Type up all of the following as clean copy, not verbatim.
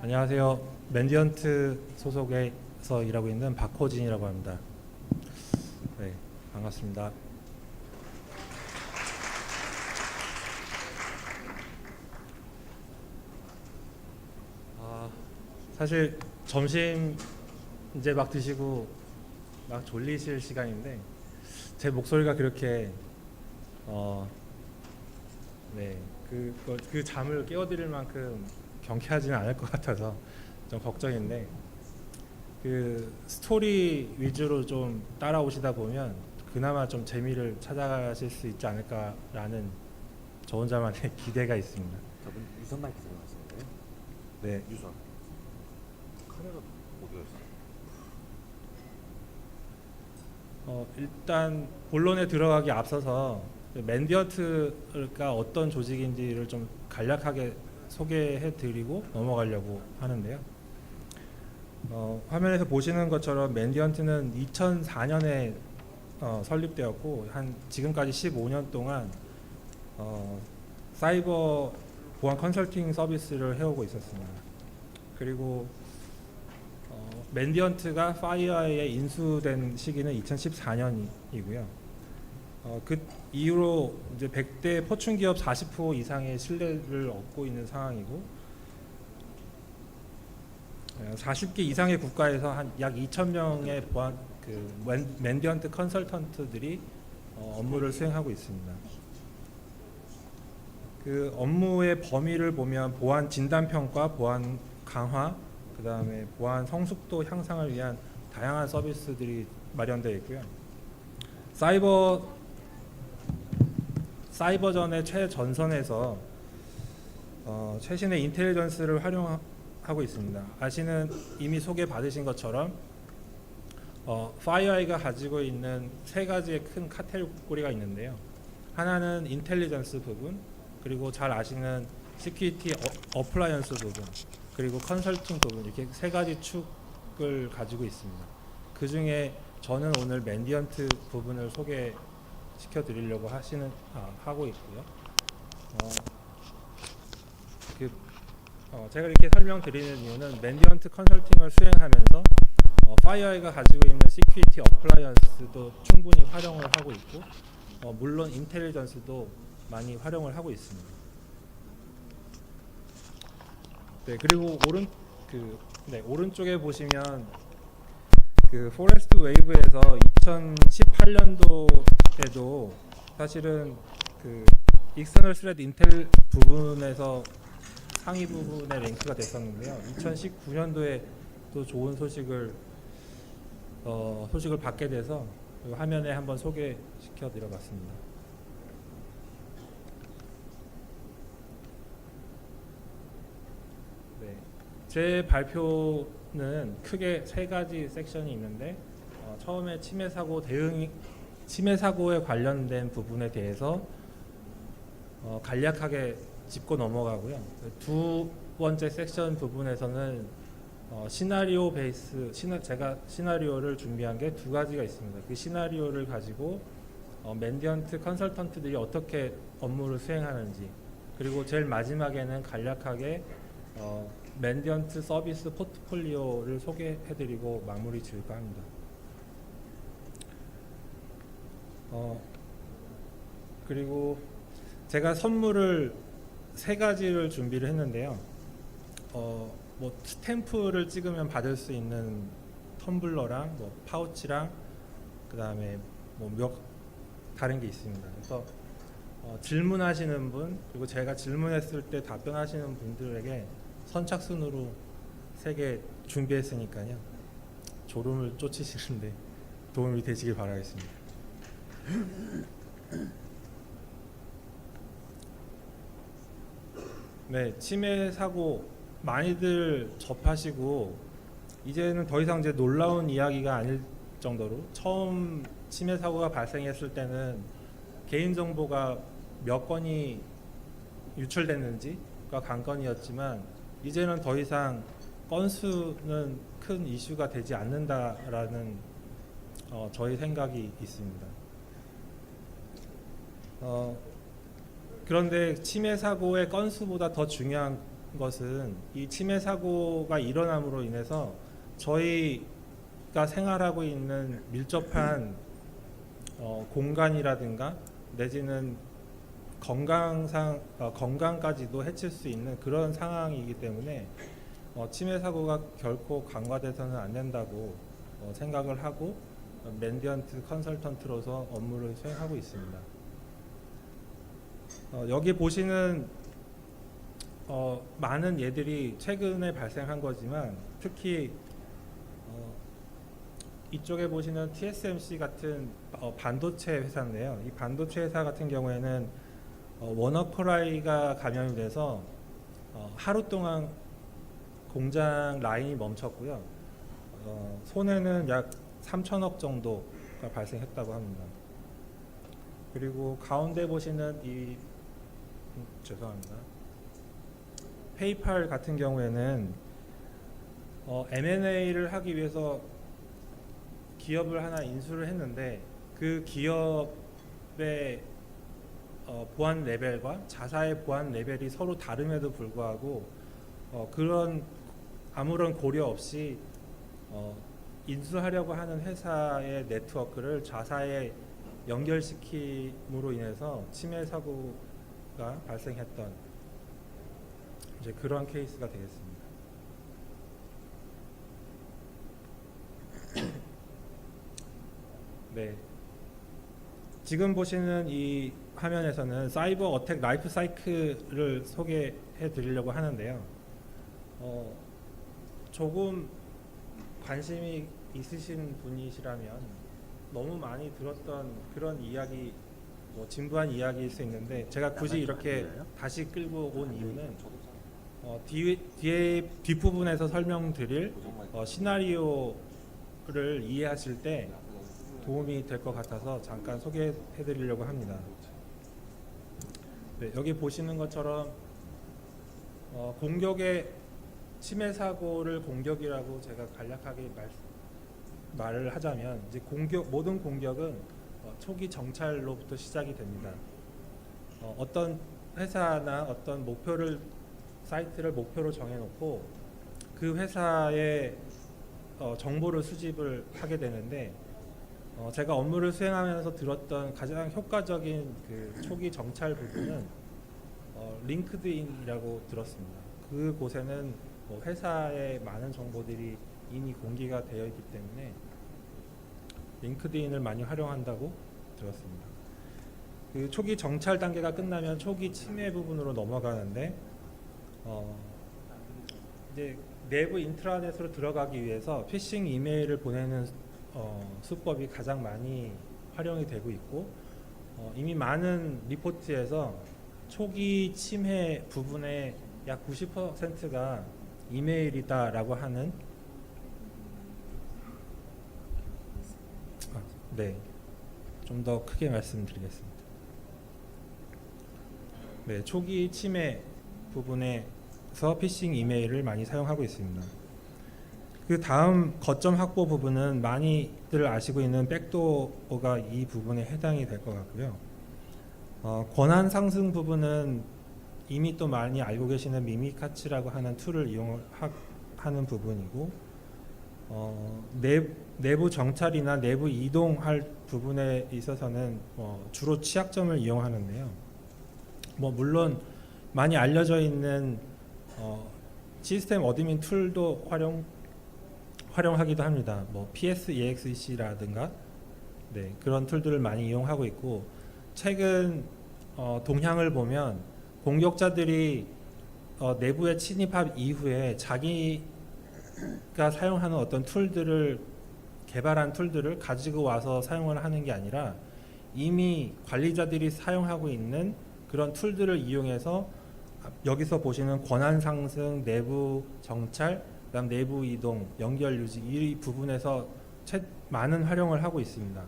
안녕하세요. 맨디언트 소속에서 일하고 있는 박호진이라고 합니다. 네, 반갑습니다. 사실 점심 이제 막 드시고 막 졸리실 시간인데 제 목소리가 그렇게 네, 그 잠을 깨워드릴 만큼 경쾌하지는 않을 것 같아서 좀 걱정인데 그 스토리 위주로 좀 따라오시다 보면 그나마 좀 재미를 찾아가실 수 있지 않을까라는 저 혼자만의 기대가 있습니다. 저분 유선 마이크 사용하시는 거예요? 네, 유선. 카메라 어디가 있어요? 일단 본론에 들어가기 앞서서 맨디언트가 어떤 조직인지를 좀 간략하게 소개해드리고 넘어가려고 하는데요. 화면에서 보시는 것처럼 맨디언트는 2004년에 설립되었고 지금까지 15년 동안 사이버 보안 컨설팅 서비스를 해오고 있었습니다. 그리고 맨디언트가 파이어에 인수된 시기는 2014년이고요. 그 이후로 이제 100대 포춘 기업 40% 이상의 신뢰를 얻고 있는 상황이고 40개 이상의 국가에서 한 약 2,000명의 보안 맨디언트 컨설턴트들이 업무를 수행하고 있습니다. 그 업무의 범위를 보면 보안 진단 평가, 보안 강화, 그다음에 보안 성숙도 향상을 위한 다양한 서비스들이 마련되어 있고요. 사이버전의 최전선에서 최신의 인텔리전스를 활용하고 있습니다. 이미 소개받으신 것처럼 파이어아이가 가지고 있는 세 가지의 큰 카테고리가 있는데요. 하나는 인텔리전스 부분, 그리고 잘 아시는 시큐리티 어플라이언스 부분, 그리고 컨설팅 부분, 이렇게 세 가지 축을 가지고 있습니다. 그 중에 저는 오늘 맨디언트 부분을 소개시켜 드리려고 하고 있고요. 제가 이렇게 설명드리는 이유는 맨디언트 컨설팅을 수행하면서 파이어아이가 가지고 있는 시큐리티 어플라이언스도 충분히 활용을 하고 있고 물론 인텔리전스도 많이 활용을 하고 있습니다. 네, 그리고 오른쪽에 보시면 그 포레스트 웨이브에서 2018년도에도 사실은 그 익스터널 스레드 인텔 부분에서 상위 부분에 랭크가 됐었는데요. 2019년도에 또 좋은 소식을 받게 돼서 화면에 한번 소개시켜 드려봤습니다. 네, 제 발표는 크게 세 가지 섹션이 있는데 처음에 침해 사고에 관련된 부분에 대해서 간략하게 짚고 넘어가고요. 두 번째 섹션 부분에서는 시나리오 베이스, 제가 시나리오를 준비한 게 두 가지가 있습니다. 그 시나리오를 가지고 맨디언트 컨설턴트들이 어떻게 업무를 수행하는지, 그리고 제일 마지막에는 간략하게 맨디언트 서비스 포트폴리오를 소개해드리고 마무리 지을까 합니다. 그리고 제가 선물을 세 가지를 준비를 했는데요. 뭐 스탬프를 찍으면 받을 수 있는 텀블러랑 뭐 파우치랑 그다음에 뭐 몇 다른 게 있습니다. 그래서 질문하시는 분, 그리고 제가 질문했을 때 답변하시는 분들에게 선착순으로 3개 준비했으니까요. 졸음을 쫓으시는데 도움이 되시길 바라겠습니다. 네, 침해 사고 많이들 접하시고 이제는 더 이상 이제 놀라운 이야기가 아닐 정도로 처음 침해 사고가 발생했을 때는 개인 정보가 몇 건이 유출됐는지가 관건이었지만 이제는 더 이상 건수는 큰 이슈가 되지 않는다라는 저희 생각이 있습니다. 그런데 침해 사고의 건수보다 더 중요한 것은 이 침해 사고가 일어남으로 인해서 저희가 생활하고 있는 밀접한 공간이라든가 내지는 건강까지도 해칠 수 있는 그런 상황이기 때문에 침해 사고가 결코 간과돼서는 안 된다고 생각을 하고 맨디언트 컨설턴트로서 업무를 수행하고 있습니다. 여기 보시는 많은 예들이 최근에 발생한 거지만 특히 이쪽에 보시는 TSMC 같은 반도체 회사인데요. 이 반도체 회사 같은 경우에는 워너커라이가 감염이 돼서 하루 동안 공장 라인이 멈췄고요. 손해는 약 3천억 정도가 발생했다고 합니다. 그리고 가운데 보시는 이 죄송합니다. 페이팔 같은 경우에는 M&A를 하기 위해서 기업을 하나 인수를 했는데 그 기업의 보안 레벨과 자사의 보안 레벨이 서로 다름에도 불구하고 그런 아무런 고려 없이 인수하려고 하는 회사의 네트워크를 자사에 연결시킴으로 인해서 침해 사고가 발생했던 이제 그런 케이스가 되겠습니다. 네. 지금 보시는 이 화면에서는 사이버 어택 라이프 사이클을 소개해 드리려고 하는데요. 조금 관심이 있으신 분이시라면 너무 많이 들었던 그런 이야기, 진부한 이야기일 수 있는데 제가 굳이 이렇게 다시 끌고 온 이유는 뒤에 뒷부분에서 설명드릴 시나리오를 이해하실 때 도움이 될 것 같아서 잠깐 소개해 드리려고 합니다. 네, 여기 보시는 것처럼 공격의 침해 사고를 공격이라고 제가 간략하게 말을 하자면 이제 모든 공격은 초기 정찰로부터 시작이 됩니다. 어떤 회사나 어떤 사이트를 목표로 정해놓고 그 회사의 정보를 수집을 하게 되는데 제가 업무를 수행하면서 들었던 가장 효과적인 그 초기 정찰 부분은 링크드인이라고 들었습니다. 그곳에는 회사의 많은 정보들이 이미 공개가 되어 있기 때문에 링크드인을 많이 활용한다고 들었습니다. 그 초기 정찰 단계가 끝나면 초기 침해 부분으로 넘어가는데 이제 내부 인트라넷으로 들어가기 위해서 피싱 이메일을 보내는 수법이 가장 많이 활용이 되고 있고 이미 많은 리포트에서 초기 침해 부분의 약 90%가 이메일이다라고 하는 네, 좀 더 크게 말씀드리겠습니다. 네, 초기 침해 부분에서 피싱 이메일을 많이 사용하고 있습니다. 그 다음 거점 확보 부분은 많이들 아시고 있는 백도어가 이 부분에 해당이 될 것 같고요. 권한 상승 부분은 이미 또 많이 알고 계시는 미미카츠라고 하는 툴을 이용하는 부분이고 내부 정찰이나 내부 이동할 부분에 있어서는 주로 취약점을 이용하는데요. 물론 많이 알려져 있는 시스템 어드민 툴도 활용하기도 합니다. PSEXEC라든가 그런 툴들을 많이 이용하고 있고 최근 동향을 보면 공격자들이 내부에 침입한 이후에 자기가 사용하는 어떤 개발한 툴들을 가지고 와서 사용을 하는 게 아니라 이미 관리자들이 사용하고 있는 그런 툴들을 이용해서 여기서 보시는 권한 상승, 내부 정찰, 그다음 내부 이동, 연결 유지 이 부분에서 많은 활용을 하고 있습니다.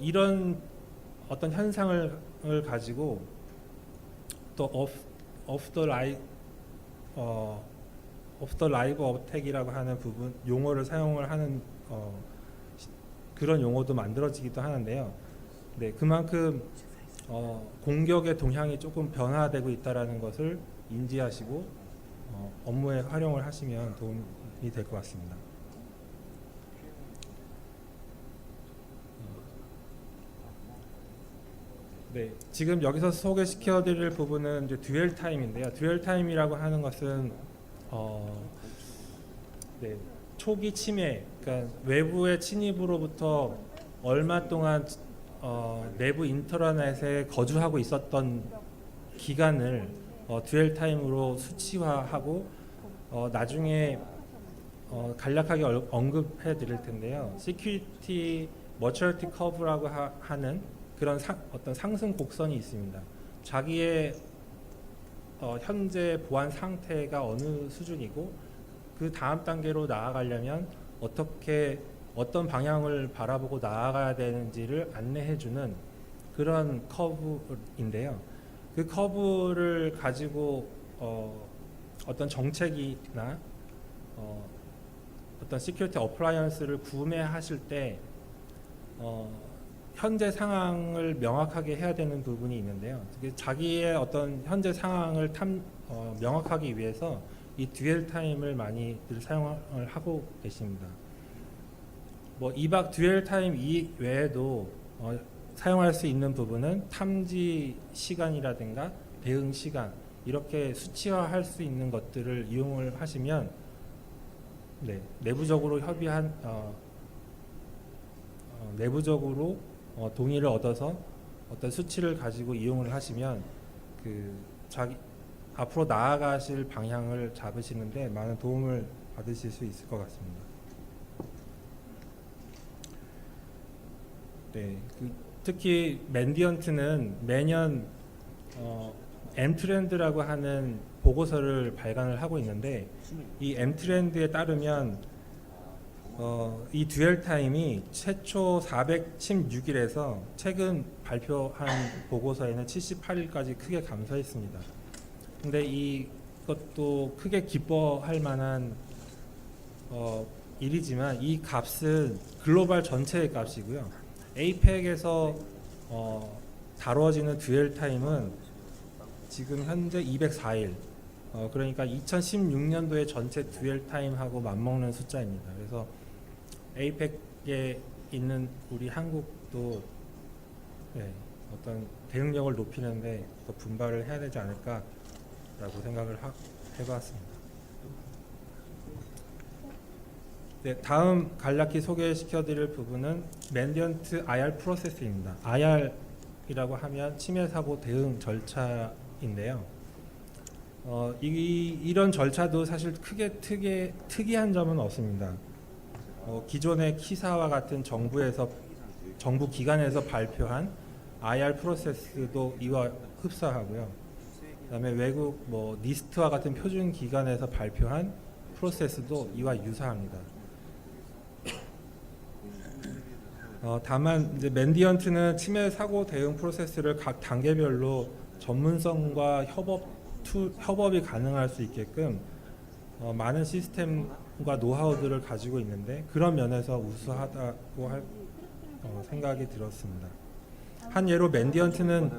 이런 어떤 현상을 가지고 또 off the live 어택이라고 하는 부분 용어를 사용을 하는 그런 용어도 만들어지기도 하는데요. 네, 그만큼 공격의 동향이 조금 변화되고 있다라는 것을 인지하시고 업무에 활용을 하시면 도움이 될 것 같습니다. 네, 지금 여기서 소개시켜드릴 부분은 이제 듀얼 타임인데요. 듀얼 타임이라고 하는 것은 네, 초기 침해, 그러니까 외부의 침입으로부터 얼마 동안 내부 인터넷에 거주하고 있었던 기간을 듀얼 타임으로 수치화하고 나중에 간략하게 언급해 드릴 텐데요. 시큐리티 머처리티 커브라고 하는 그런 어떤 상승 곡선이 있습니다. 자기의 현재 보안 상태가 어느 수준이고 그 다음 단계로 나아가려면 어떤 방향을 바라보고 나아가야 되는지를 안내해주는 그런 커브인데요. 그 커브를 가지고 어떤 정책이나 어떤 시큐리티 어플라이언스를 구매하실 때 현재 상황을 명확하게 해야 되는 부분이 있는데요. 자기의 어떤 현재 상황을 명확하기 위해서 이 듀얼 타임을 많이들 사용을 하고 계십니다. 뭐 이박 듀얼 타임 이외에도 사용할 수 있는 부분은 탐지 시간이라든가 대응 시간 이렇게 수치화할 수 있는 것들을 이용을 하시면 네, 내부적으로 내부적으로 동의를 얻어서 어떤 수치를 가지고 이용을 하시면 앞으로 나아가실 방향을 잡으시는데 많은 도움을 받으실 수 있을 것 같습니다. 네, 특히 맨디언트는 매년 M트렌드라고 하는 보고서를 발간을 하고 있는데 이 M트렌드에 따르면 이 듀얼 타임이 최초 416일에서 최근 발표한 보고서에는 78일까지 크게 감소했습니다. 근데 이것도 크게 기뻐할 만한 일이지만 이 값은 글로벌 전체의 값이고요. APEC에서 다뤄지는 듀얼 타임은 지금 현재 204일, 그러니까 2016년도의 전체 듀얼 타임하고 맞먹는 숫자입니다. 그래서 APEC에 있는 우리 한국도 어떤 대응력을 높이는데 더 분발을 해야 되지 않을까라고 생각을 해봤습니다. 네, 다음 간략히 소개시켜드릴 부분은 맨디언트 IR 프로세스입니다. IR이라고 하면 침해 사고 대응 절차인데요. 이런 절차도 사실 크게 특이한 점은 없습니다. 기존의 키사와 같은 정부 기관에서 발표한 IR 프로세스도 이와 흡사하고요. 그다음에 외국 니스트와 같은 표준 기관에서 발표한 프로세스도 이와 유사합니다. 다만 이제 맨디언트는 침해 사고 대응 프로세스를 각 단계별로 전문성과 협업이 가능할 수 있게끔 많은 시스템과 노하우들을 가지고 있는데 그런 면에서 우수하다고 생각이 들었습니다. 한 예로 맨디언트는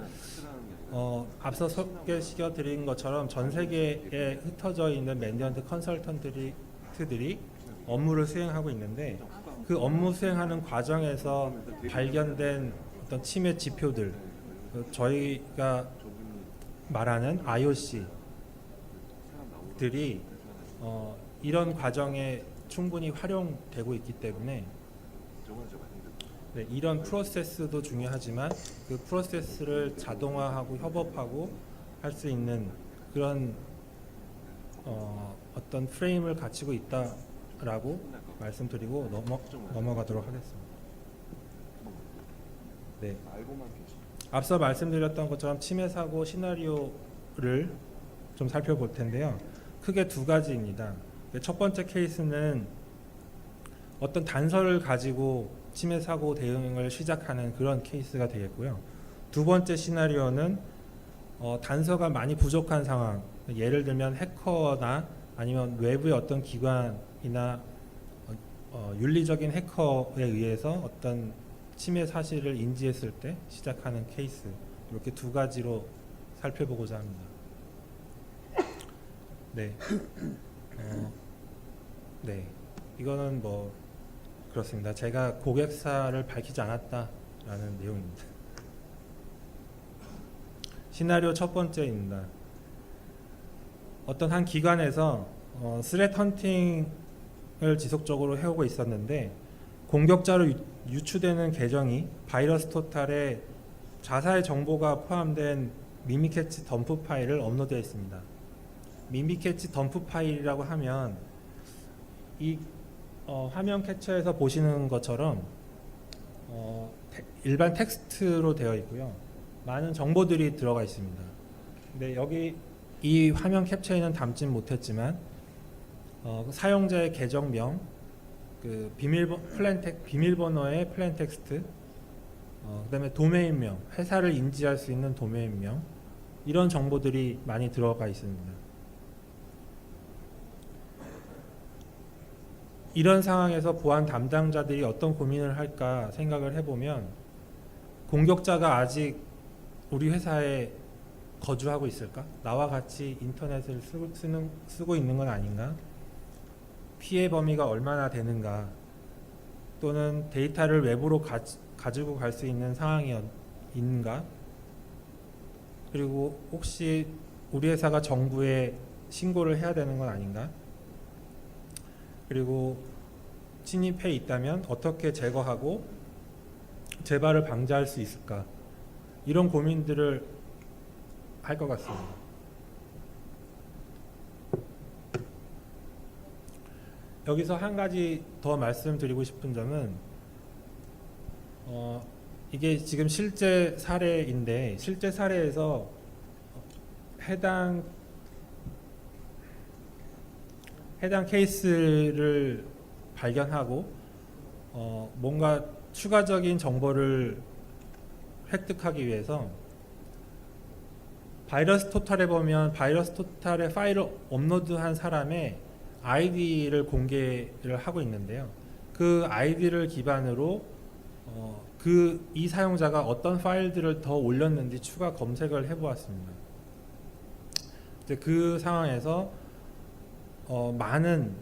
앞서 소개시켜드린 것처럼 전 세계에 흩어져 있는 맨디언트 컨설턴트들이 업무를 수행하고 있는데 그 업무 수행하는 과정에서 발견된 어떤 침해 지표들, 저희가 말하는 IOC들이 이런 과정에 충분히 활용되고 있기 때문에 이런 프로세스도 중요하지만 그 프로세스를 자동화하고 협업하고 할 수 있는 그런 어떤 프레임을 갖추고 있다라고 말씀드리고 넘어가도록 하겠습니다. 네. 앞서 말씀드렸던 것처럼 침해 사고 시나리오를 좀 살펴볼 텐데요. 크게 두 가지입니다. 첫 번째 케이스는 어떤 단서를 가지고 침해 사고 대응을 시작하는 그런 케이스가 되겠고요. 두 번째 시나리오는 단서가 많이 부족한 상황, 예를 들면 해커나 아니면 외부의 어떤 기관이나 윤리적인 해커에 의해서 어떤 침해 사실을 인지했을 때 시작하는 케이스, 이렇게 두 가지로 살펴보고자 합니다. 네. 네. 이거는 뭐 그렇습니다. 제가 고객사를 밝히지 않았다라는 내용입니다. 시나리오 첫 번째입니다. 어떤 한 기관에서 스레트 헌팅을 지속적으로 해오고 있었는데 공격자로 유추되는 계정이 바이러스 토탈에 자사의 정보가 포함된 미미캐치 덤프 파일을 업로드했습니다. 미미캐치 덤프 파일이라고 하면 이 화면 캡처에서 보시는 것처럼 일반 텍스트로 되어 있고요. 많은 정보들이 들어가 있습니다. 근데 여기 이 화면 캡처에는 담진 못했지만 사용자의 계정명, 그 비밀번호의 플레인 텍스트, 그다음에 도메인명, 회사를 인지할 수 있는 도메인명, 이런 정보들이 많이 들어가 있습니다. 이런 상황에서 보안 담당자들이 어떤 고민을 할까 생각을 해보면 공격자가 아직 우리 회사에 거주하고 있을까? 나와 같이 인터넷을 쓰고 있는 건 아닌가? 피해 범위가 얼마나 되는가? 또는 데이터를 외부로 가지고 갈 수 있는 상황인가? 그리고 혹시 우리 회사가 정부에 신고를 해야 되는 건 아닌가? 그리고 침입해 있다면 어떻게 제거하고 재발을 방지할 수 있을까? 이런 고민들을 할 것 같습니다. 여기서 한 가지 더 말씀드리고 싶은 점은 이게 지금 실제 사례인데 실제 사례에서 해당 케이스를 발견하고 뭔가 추가적인 정보를 획득하기 위해서 바이러스 토탈에 보면 바이러스 토탈에 파일을 업로드한 사람의 아이디를 공개를 하고 있는데요. 그 아이디를 기반으로 이 사용자가 어떤 파일들을 더 올렸는지 추가 검색을 해보았습니다. 이제 그 상황에서 많은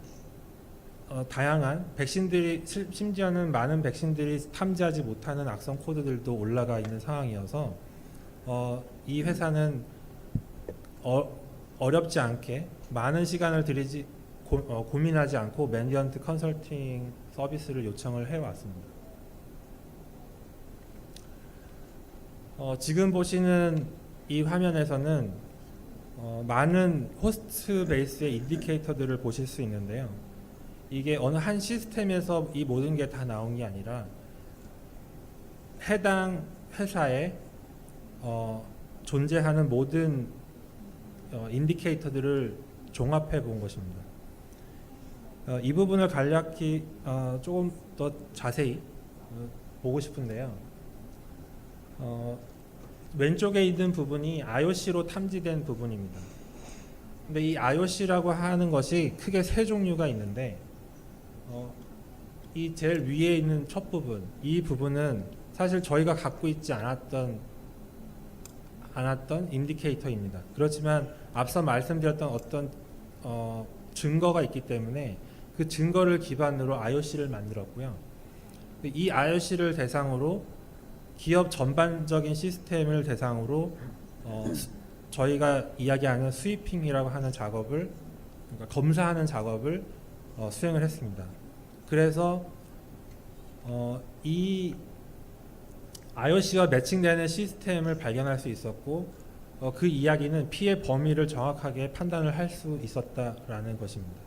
다양한 백신들이 심지어는 많은 백신들이 탐지하지 못하는 악성 코드들도 올라가 있는 상황이어서 이 회사는 어렵지 않게 많은 시간을 들이지 고민하지 않고 매니지먼트 컨설팅 서비스를 요청을 해왔습니다. 지금 보시는 이 화면에서는 많은 호스트 베이스의 인디케이터들을 보실 수 있는데요. 이게 어느 한 시스템에서 이 모든 게 다 나온 게 아니라 해당 회사에 존재하는 모든 인디케이터들을 종합해 본 것입니다. 이 부분을 간략히 조금 더 자세히 보고 싶은데요. 왼쪽에 있는 부분이 IOC로 탐지된 부분입니다. 근데 이 IOC라고 하는 것이 크게 세 종류가 있는데 이 제일 위에 있는 첫 부분, 이 부분은 사실 저희가 갖고 있지 않았던 인디케이터입니다. 그렇지만 앞서 말씀드렸던 어떤 증거가 있기 때문에 그 증거를 기반으로 IOC를 만들었고요. 이 IOC를 대상으로 기업 전반적인 시스템을 대상으로 저희가 이야기하는 스위핑이라고 하는 작업을, 그러니까 검사하는 작업을 수행을 했습니다. 그래서 이 IOC와 매칭되는 시스템을 발견할 수 있었고 그 이야기는 피해 범위를 정확하게 판단을 할 수 있었다라는 것입니다.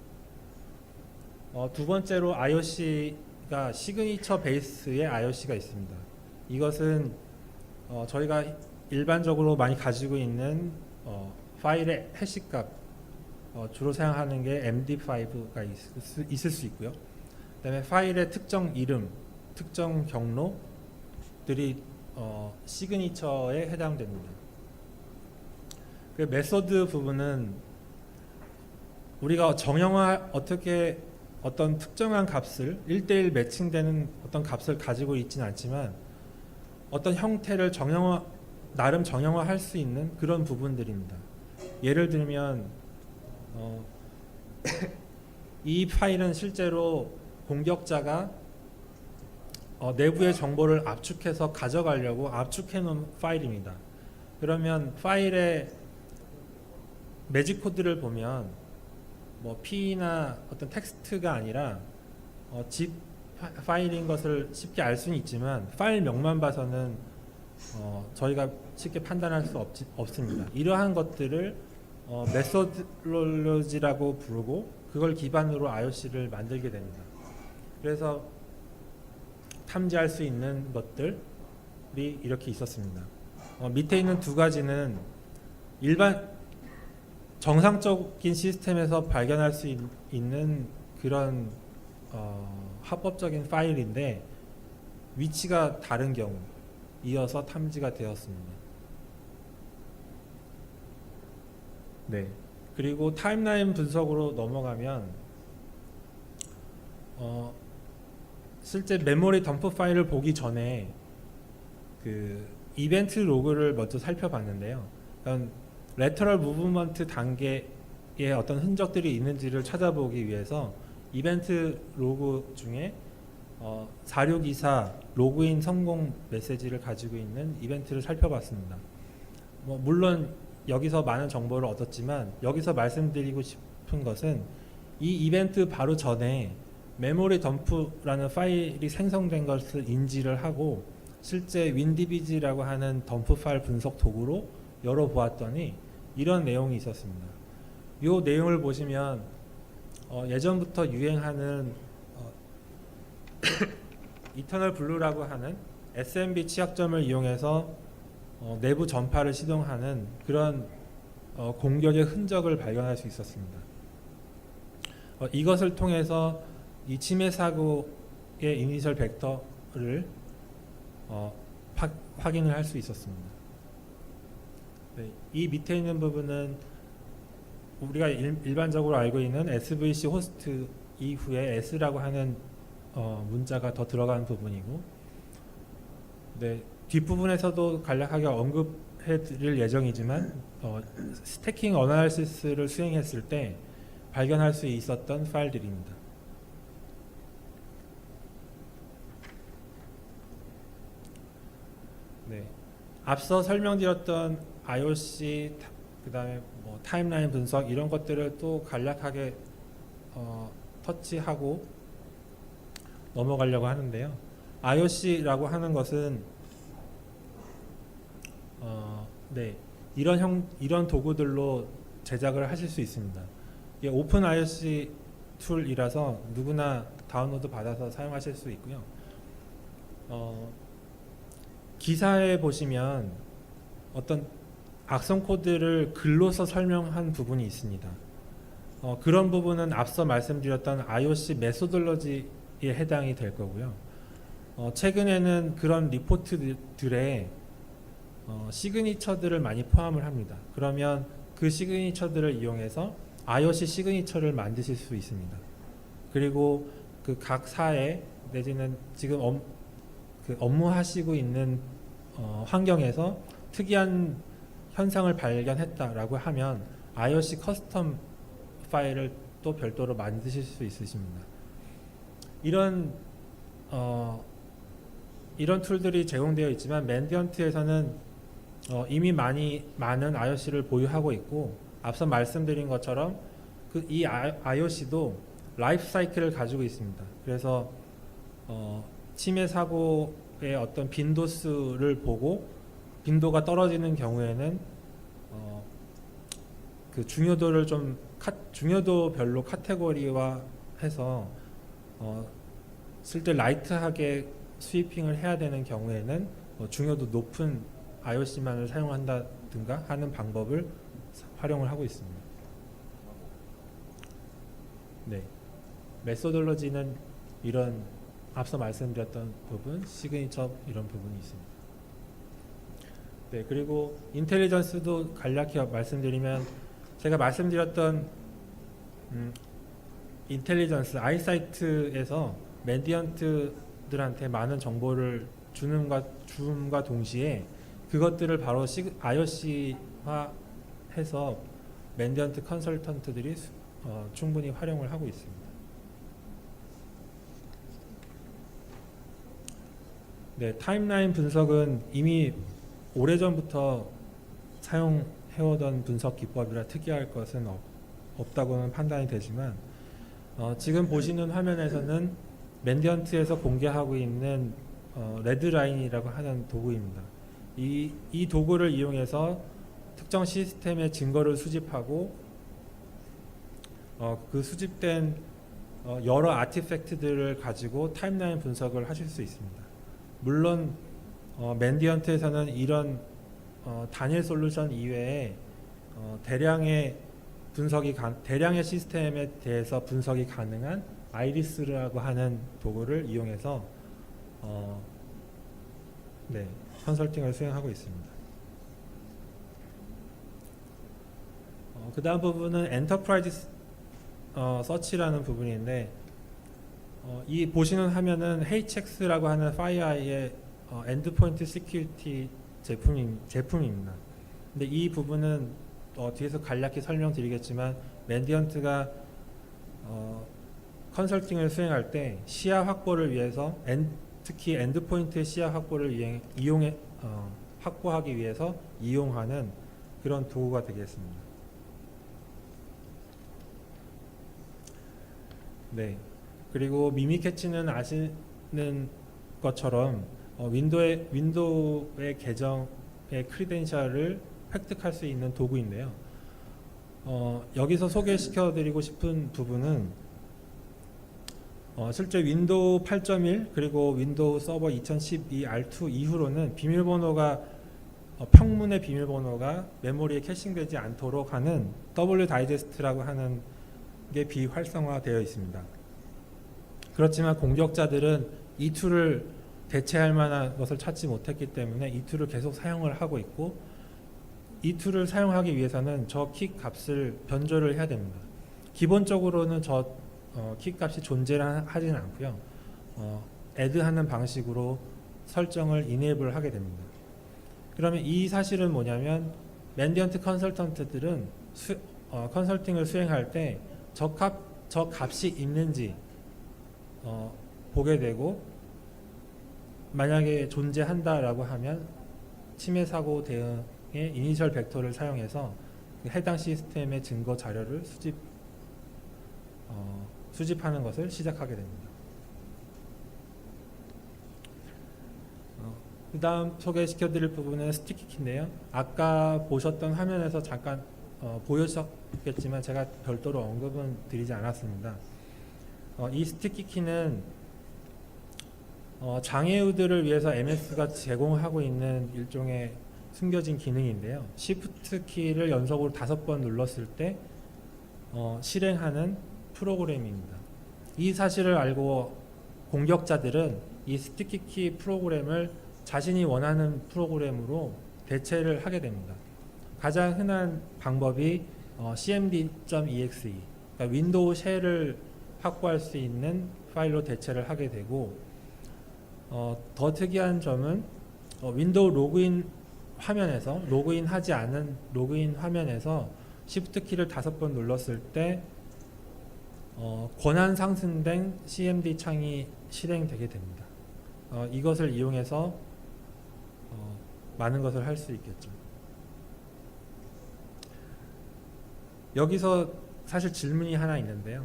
두 번째로 IOC가 시그니처 베이스의 IOC가 있습니다. 이것은 저희가 일반적으로 많이 가지고 있는 파일의 해시값 주로 사용하는 게 MD5가 있을 수 있고요. 그다음에 파일의 특정 이름, 특정 경로들이 시그니처에 해당됩니다. 그 메소드 부분은 우리가 정형화 어떻게 어떤 특정한 값을 1대1 매칭되는 어떤 값을 가지고 있지는 않지만 어떤 형태를 정형화 나름 정형화할 수 있는 그런 부분들입니다. 예를 들면 이 파일은 실제로 공격자가 내부의 정보를 압축해서 가져가려고 압축해 놓은 파일입니다. 그러면 파일의 매직 코드를 보면 뭐 P나 어떤 텍스트가 아니라 zip 파일인 것을 쉽게 알 수는 있지만 파일명만 봐서는 저희가 쉽게 판단할 수 없습니다. 이러한 것들을 메소드로로지라고 부르고 그걸 기반으로 IOC를 만들게 됩니다. 그래서 탐지할 수 있는 것들이 이렇게 있었습니다. 밑에 있는 두 가지는 일반 정상적인 시스템에서 발견할 수 있는 그런 합법적인 파일인데 위치가 다른 경우 이어서 탐지가 되었습니다. 네. 그리고 타임라인 분석으로 넘어가면 실제 메모리 덤프 파일을 보기 전에 그 이벤트 로그를 먼저 살펴봤는데요. 그러니까 레터럴 무브먼트 단계에 어떤 흔적들이 있는지를 찾아보기 위해서 이벤트 로그 중에 4624 로그인 성공 메시지를 가지고 있는 이벤트를 살펴봤습니다. 물론 여기서 많은 정보를 얻었지만 여기서 말씀드리고 싶은 것은 이 이벤트 바로 전에 메모리 덤프라는 파일이 생성된 것을 인지를 하고 실제 윈디비지라고 하는 덤프 파일 분석 도구로 열어보았더니 이런 내용이 있었습니다. 이 내용을 보시면 예전부터 유행하는 이터널 블루라고 하는 SMB 취약점을 이용해서 내부 전파를 시동하는 그런 공격의 흔적을 발견할 수 있었습니다. 이것을 통해서 이 침해 사고의 이니셜 벡터를 확인을 할 수 있었습니다. 네, 이 밑에 있는 부분은 우리가 일반적으로 알고 있는 SVC 호스트 이후에 S라고 하는 문자가 더 들어간 부분이고, 네, 뒷부분에서도 간략하게 언급해 드릴 예정이지만 스태킹 어나리시스를 수행했을 때 발견할 수 있었던 파일들입니다. 네, 앞서 설명드렸던 IOC 그 다음에 뭐 타임라인 분석 이런 것들을 또 간략하게 터치하고 넘어가려고 하는데요. IOC라고 하는 것은 네, 이런 도구들로 제작을 하실 수 있습니다. 이게 오픈 IOC 툴이라서 누구나 다운로드 받아서 사용하실 수 있고요. 기사에 보시면 어떤 악성 코드를 글로서 설명한 부분이 있습니다. 그런 부분은 앞서 말씀드렸던 IOC 메소돌로지에 해당이 될 거고요. 최근에는 그런 리포트들에 시그니처들을 많이 포함을 합니다. 그러면 그 시그니처들을 이용해서 IOC 시그니처를 만드실 수 있습니다. 그리고 그 각 사에 내지는 지금 업무하시고 있는 환경에서 특이한 현상을 발견했다라고 하면 IOC 커스텀 파일을 또 별도로 만드실 수 있으십니다. 이런 툴들이 제공되어 있지만 맨디언트에서는 이미 많은 IOC를 보유하고 있고, 앞서 말씀드린 것처럼 이 IOC도 라이프 사이클을 가지고 있습니다. 그래서 침해 사고의 어떤 빈도수를 보고 빈도가 떨어지는 경우에는 그 중요도를 좀 중요도별로 카테고리화해서 실제 라이트하게 스위핑을 해야 되는 경우에는 중요도 높은 IOC만을 사용한다든가 하는 방법을 활용을 하고 있습니다. 네, 메소돌로지는 이런 앞서 말씀드렸던 부분, 시그니처 이런 부분이 있습니다. 네, 그리고 인텔리전스도 간략히 말씀드리면 제가 말씀드렸던 인텔리전스 아이사이트에서 맨디언트들한테 많은 정보를 줌과 동시에 그것들을 바로 IOC화해서 맨디언트 컨설턴트들이 충분히 활용을 하고 있습니다. 네, 타임라인 분석은 이미 오래전부터 사용해오던 분석 기법이라 특이할 것은 없다고는 판단이 되지만 지금 보시는 화면에서는 맨디언트에서 공개하고 있는 레드라인이라고 하는 도구입니다. 이 도구를 이용해서 특정 시스템의 증거를 수집하고 그 수집된 여러 아티팩트들을 가지고 타임라인 분석을 하실 수 있습니다. 물론 맨디언트에서는 이런 단일 솔루션 이외에 대량의 시스템에 대해서 분석이 가능한 아이리스라고 하는 도구를 이용해서 컨설팅을 수행하고 있습니다. 그 다음 부분은 엔터프라이즈 서치라는 부분인데 이 보시는 화면은 HX라고 하는 FireEye의 엔드포인트 시큐리티 제품입니다. 근데 이 부분은 뒤에서 간략히 설명드리겠지만 맨디언트가 컨설팅을 수행할 때 시야 확보를 위해서 특히 엔드포인트 시야 확보를 확보하기 위해서 이용하는 그런 도구가 되겠습니다. 네. 그리고 미미캐치는 아시는 것처럼 윈도우의 계정의 크리덴셜을 획득할 수 있는 도구인데요. 여기서 소개시켜드리고 싶은 부분은 실제 윈도우 8.1 그리고 윈도우 서버 2012 R2 이후로는 비밀번호가 평문의 비밀번호가 메모리에 캐싱되지 않도록 하는 W 다이제스트라고 하는 게 비활성화되어 있습니다. 그렇지만 공격자들은 이 툴을 대체할 만한 것을 찾지 못했기 때문에 이 툴을 계속 사용을 하고 있고 이 툴을 사용하기 위해서는 저 키 값을 변조를 해야 됩니다. 기본적으로는 저 키 값이 존재를 하지는 않고요. add하는 방식으로 설정을 enable 하게 됩니다. 그러면 이 사실은 뭐냐면 맨디언트 컨설턴트들은 컨설팅을 수행할 때 저 값이 있는지 보게 되고 만약에 존재한다라고 하면 침해 사고 대응의 이니셜 벡터를 사용해서 해당 시스템의 증거 자료를 수집하는 것을 시작하게 됩니다. 그 다음 소개시켜드릴 부분은 스티키 키인데요. 아까 보셨던 화면에서 잠깐 보여주셨겠지만 제가 별도로 언급은 드리지 않았습니다. 이 스티키 키는 장애우들을 위해서 MS가 제공하고 있는 일종의 숨겨진 기능인데요. Shift 키를 연속으로 5번 눌렀을 때 실행하는 프로그램입니다. 이 사실을 알고 공격자들은 이 스티키 키 프로그램을 자신이 원하는 프로그램으로 대체를 하게 됩니다. 가장 흔한 방법이 cmd.exe, 그러니까 윈도우 쉘을 확보할 수 있는 파일로 대체를 하게 되고 더 특이한 점은 윈도우 로그인 화면에서 로그인하지 않은 로그인 화면에서 Shift 키를 5번 눌렀을 때 권한 상승된 CMD 창이 실행되게 됩니다. 이것을 이용해서 많은 것을 할 수 있겠죠. 여기서 사실 질문이 하나 있는데요.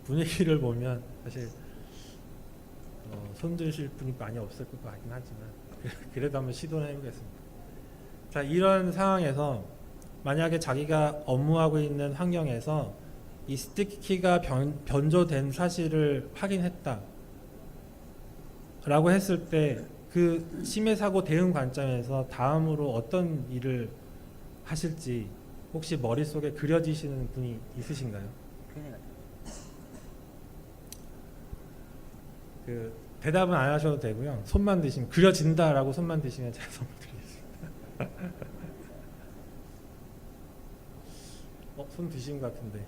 분위기를 보면 사실 손 드실 분이 많이 없을 것 같긴 하지만 그래도 한번 시도를 해보겠습니다. 자, 이런 상황에서 만약에 자기가 업무하고 있는 환경에서 이 스티키 키가 변조된 사실을 확인했다 라고 했을 때 그 침해 사고 대응 관점에서 다음으로 어떤 일을 하실지 혹시 머릿속에 그려지시는 분이 있으신가요? 대답은 안 하셔도 되고요. 손만 드시면 그려진다라고 손만 드시면 제가 선물 드리겠습니다. 손 드신 것 같은데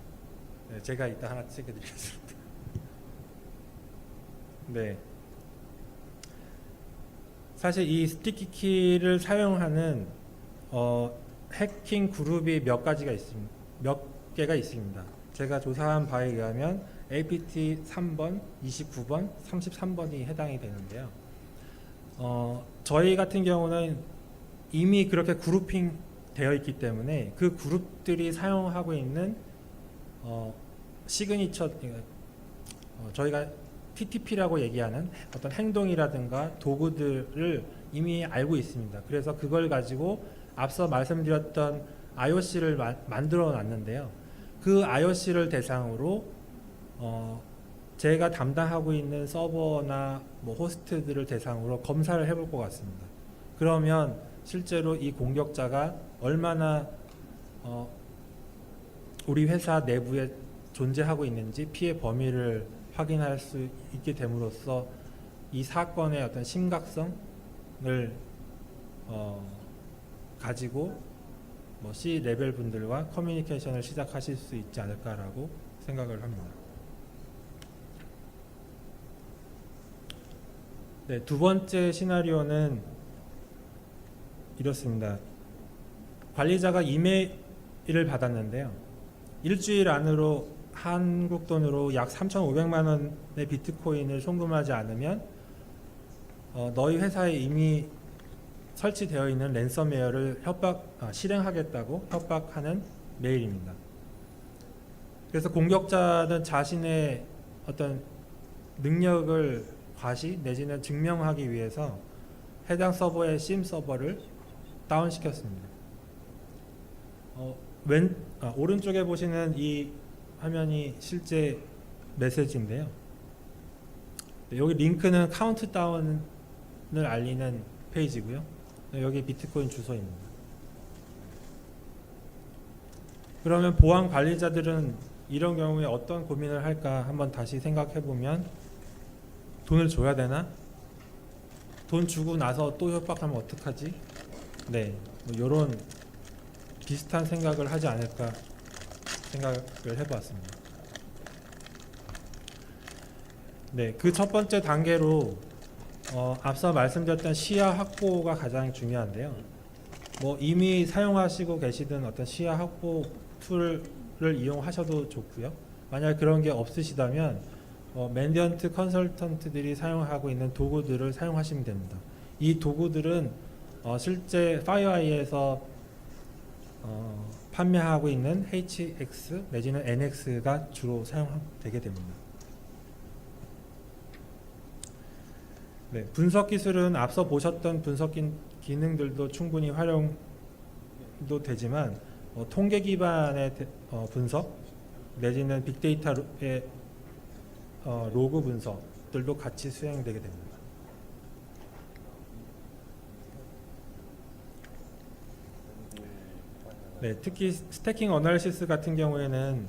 제가 이따 하나 챙겨드리겠습니다. 네. 사실 이 스티키 키를 사용하는 해킹 그룹이 몇 가지가 있습니다. 몇 개가 있습니다. 제가 조사한 바에 의하면 APT 3번, 29번, 33번이 해당이 되는데요. 저희 같은 경우는 이미 그렇게 그룹핑 되어 있기 때문에 그 그룹들이 사용하고 있는 시그니처, 저희가 TTP라고 얘기하는 어떤 행동이라든가 도구들을 이미 알고 있습니다. 그래서 그걸 가지고 앞서 말씀드렸던 IOC를 만들어 놨는데요. 그 IOC를 대상으로 제가 담당하고 있는 서버나 뭐 호스트들을 대상으로 검사를 해볼 것 같습니다. 그러면 실제로 이 공격자가 얼마나 우리 회사 내부에 존재하고 있는지 피해 범위를 확인할 수 있게 됨으로써 이 사건의 어떤 심각성을 가지고 뭐 C 레벨 분들과 커뮤니케이션을 시작하실 수 있지 않을까라고 생각을 합니다. 네, 두 번째 시나리오는 이렇습니다. 관리자가 이메일을 받았는데요. 일주일 안으로 한국 돈으로 약 3,500만 원의 비트코인을 송금하지 않으면 너희 회사에 이미 설치되어 있는 랜섬웨어를 실행하겠다고 협박하는 메일입니다. 그래서 공격자는 자신의 어떤 능력을 과시 내지는 증명하기 위해서 해당 서버의 심 서버를 다운시켰습니다. 오른쪽에 보시는 이 화면이 실제 메시지인데요. 여기 링크는 카운트다운을 알리는 페이지고요. 여기 비트코인 주소입니다. 그러면 보안 관리자들은 이런 경우에 어떤 고민을 할까 한번 다시 생각해 보면, 돈을 줘야 되나? 돈 주고 나서 또 협박하면 어떡하지? 네, 뭐 이런 비슷한 생각을 하지 않을까 생각을 해보았습니다. 네, 그 첫 번째 단계로 앞서 말씀드렸던 시야 확보가 가장 중요한데요. 뭐 이미 사용하시고 계시던 어떤 시야 확보 툴을 이용하셔도 좋고요. 만약 그런 게 없으시다면 맨디언트 컨설턴트들이 사용하고 있는 도구들을 사용하시면 됩니다. 이 도구들은 실제 파이어아이에서 판매하고 있는 HX 내지는 NX가 주로 사용되게 됩니다. 네, 분석 기술은 앞서 보셨던 분석 기능들도 충분히 활용도 되지만 통계 기반의 분석 내지는 빅데이터의 로그 분석들도 같이 수행되게 됩니다. 네, 특히 스태킹 어널리시스 같은 경우에는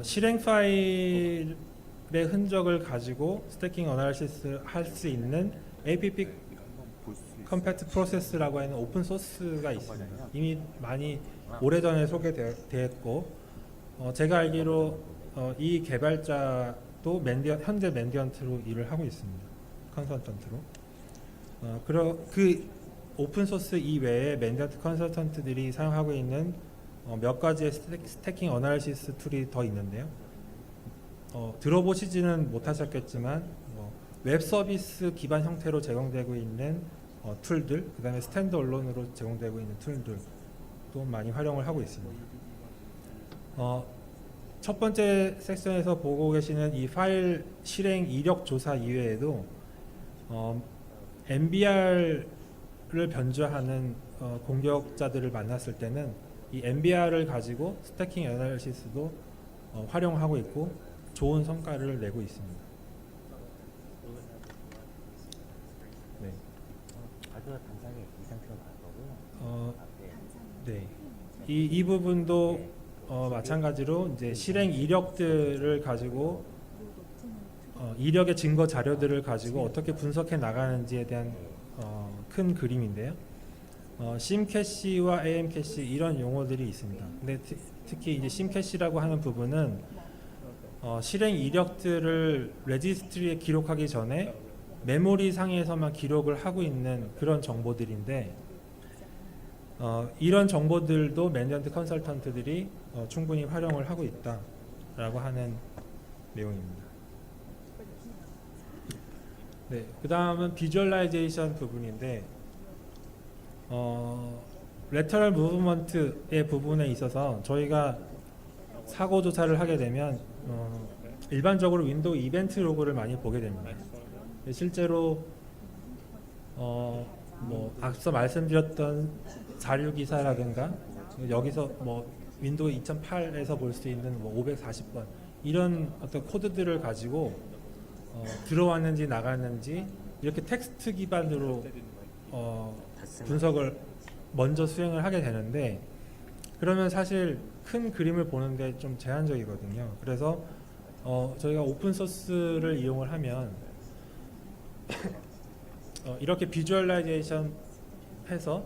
실행 파일의 흔적을 가지고 스태킹 어널리시스 할 수 있는 APP 컴패트 프로세스라고 하는 오픈 소스가 있습니다. 이미 많이 오래전에 소개되었고 제가 알기로 이 개발자도 현재 맨디언트로 일을 하고 있습니다. 컨설턴트로. 그 오픈 소스 이외에 맨디언트 컨설턴트들이 사용하고 있는 몇 가지의 스태킹 어널리시스 툴이 더 있는데요. 들어보시지는 못하셨겠지만 웹 서비스 기반 형태로 제공되고 있는 툴들, 그 다음에 스탠드얼론으로 제공되고 있는 툴들도 많이 활용을 하고 있습니다. 첫 번째 섹션에서 보고 계시는 이 파일 실행 이력 조사 이외에도 MBR을 변조하는 공격자들을 만났을 때는 이 MBR을 가지고 스태킹 애널리시스도 활용하고 있고 좋은 성과를 내고 있습니다. 네. 발표가 단상에 이 상태로 나올 거고요. 네. 이 부분도 마찬가지로 이제 실행 이력들을 가지고 이력의 증거 자료들을 가지고 어떻게 분석해 나가는지에 대한 큰 그림인데요. 심 캐시와 AM 캐시 이런 용어들이 있습니다. 근데 특히 이제 심 캐시라고 하는 부분은 실행 이력들을 레지스트리에 기록하기 전에 메모리 상에서만 기록을 하고 있는 그런 정보들인데 이런 정보들도 매니지먼트 컨설턴트들이 충분히 활용을 하고 있다라고 하는 내용입니다. 네, 그 다음은 비주얼라이제이션 부분인데 레터럴 무브먼트의 부분에 있어서 저희가 사고 조사를 하게 되면 일반적으로 윈도우 이벤트 로그를 많이 보게 됩니다. 실제로 뭐 앞서 말씀드렸던 자료 기사라든가 여기서 뭐 윈도우 2008에서 볼 수 있는 뭐 540번 이런 어떤 코드들을 가지고 들어왔는지 나갔는지 이렇게 텍스트 기반으로 분석을 먼저 수행을 하게 되는데 그러면 사실 큰 그림을 보는데 좀 제한적이거든요. 그래서 저희가 오픈 소스를 이용을 하면 이렇게 비주얼라이제이션 해서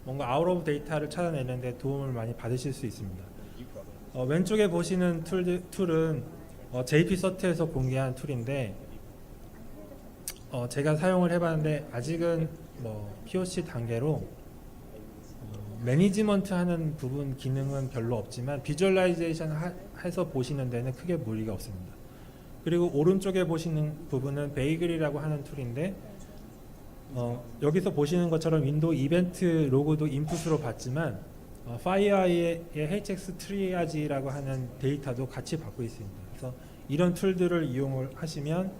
뭔가 아웃 오브 데이터를 찾아내는데 도움을 많이 받으실 수 있습니다. 왼쪽에 보시는 툴은 JP서트에서 공개한 툴인데 제가 사용을 해봤는데 아직은 뭐 POC 단계로 매니지먼트 하는 부분 기능은 별로 없지만 비주얼라이제이션 해서 보시는 데는 크게 무리가 없습니다. 그리고 오른쪽에 보시는 부분은 베이글이라고 하는 툴인데 여기서 보시는 것처럼 윈도우 이벤트 로그도 인풋으로 받지만 파이어아이의 HX 트리아지라고 하는 데이터도 같이 받고 있습니다. 그래서 이런 툴들을 이용을 하시면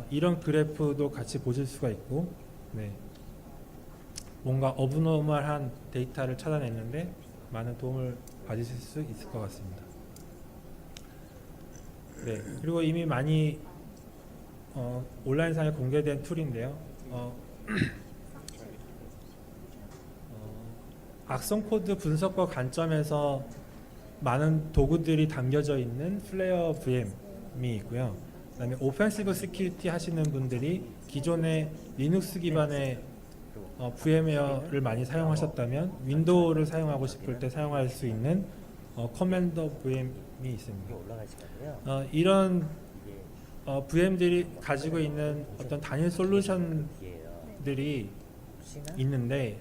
이런 그래프도 같이 보실 수가 있고 네. 뭔가 어브노멀한 데이터를 찾아냈는데 많은 도움을 받으실 수 있을 것 같습니다. 네, 그리고 이미 많이 온라인상에 공개된 툴인데요. 악성 코드 분석과 관점에서 많은 도구들이 담겨져 있는 플레어 VM이 있고요. 그다음에 오펜시브 시큐리티 하시는 분들이 기존의 리눅스 기반의 VM웨어를 많이 사용하셨다면 윈도우를 사용하고 싶을 때 사용할 수 있는 커맨더 VM이 있습니다. 이런 VM들이 가지고 있는 어떤 단일 솔루션들이 있는데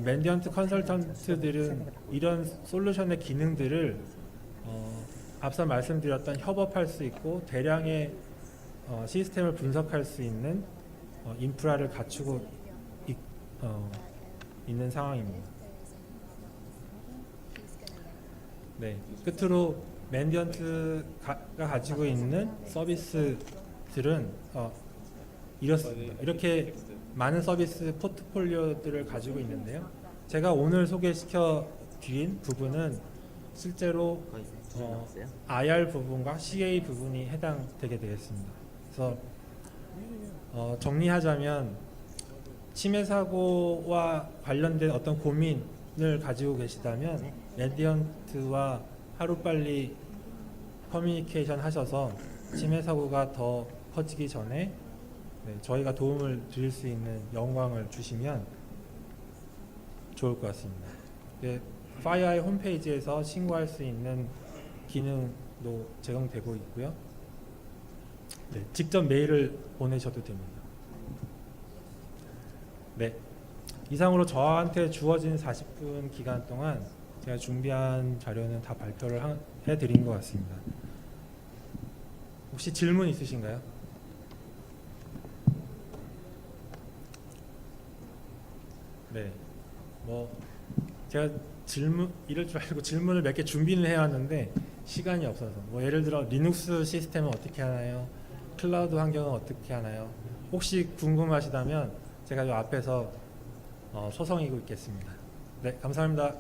매니지먼트 컨설턴트들은 이런 솔루션의 기능들을 앞서 말씀드렸던 협업할 수 있고 대량의 시스템을 분석할 수 있는 인프라를 갖추고 있는 상황입니다. 네, 끝으로 매니지먼트가 가지고 있는 서비스들은 이렇습니다. 이렇게 많은 서비스 포트폴리오들을 가지고 있는데요. 제가 오늘 소개시켜 드린 부분은 실제로 IR 부분과 CA 부분이 해당되게 되겠습니다. 그래서 정리하자면 침해 사고와 관련된 어떤 고민을 가지고 계시다면 매니지먼트와 하루빨리 커뮤니케이션 하셔서 침해 사고가 더 커지기 전에 저희가 도움을 드릴 수 있는 영광을 주시면 좋을 것 같습니다. 파이어아이 홈페이지에서 신고할 수 있는 기능도 제공되고 있고요. 네, 직접 메일을 보내셔도 됩니다. 네, 이상으로 저한테 주어진 40분 기간 동안 제가 준비한 자료는 다 발표를 해드린 것 같습니다. 혹시 질문 있으신가요? 네, 뭐 제가 이럴 줄 알고 질문을 몇 개 준비를 해왔는데 시간이 없어서 뭐 예를 들어 리눅스 시스템은 어떻게 하나요? 클라우드 환경은 어떻게 하나요? 혹시 궁금하시다면 제가 이 앞에서 소성이고 있겠습니다. 네, 감사합니다.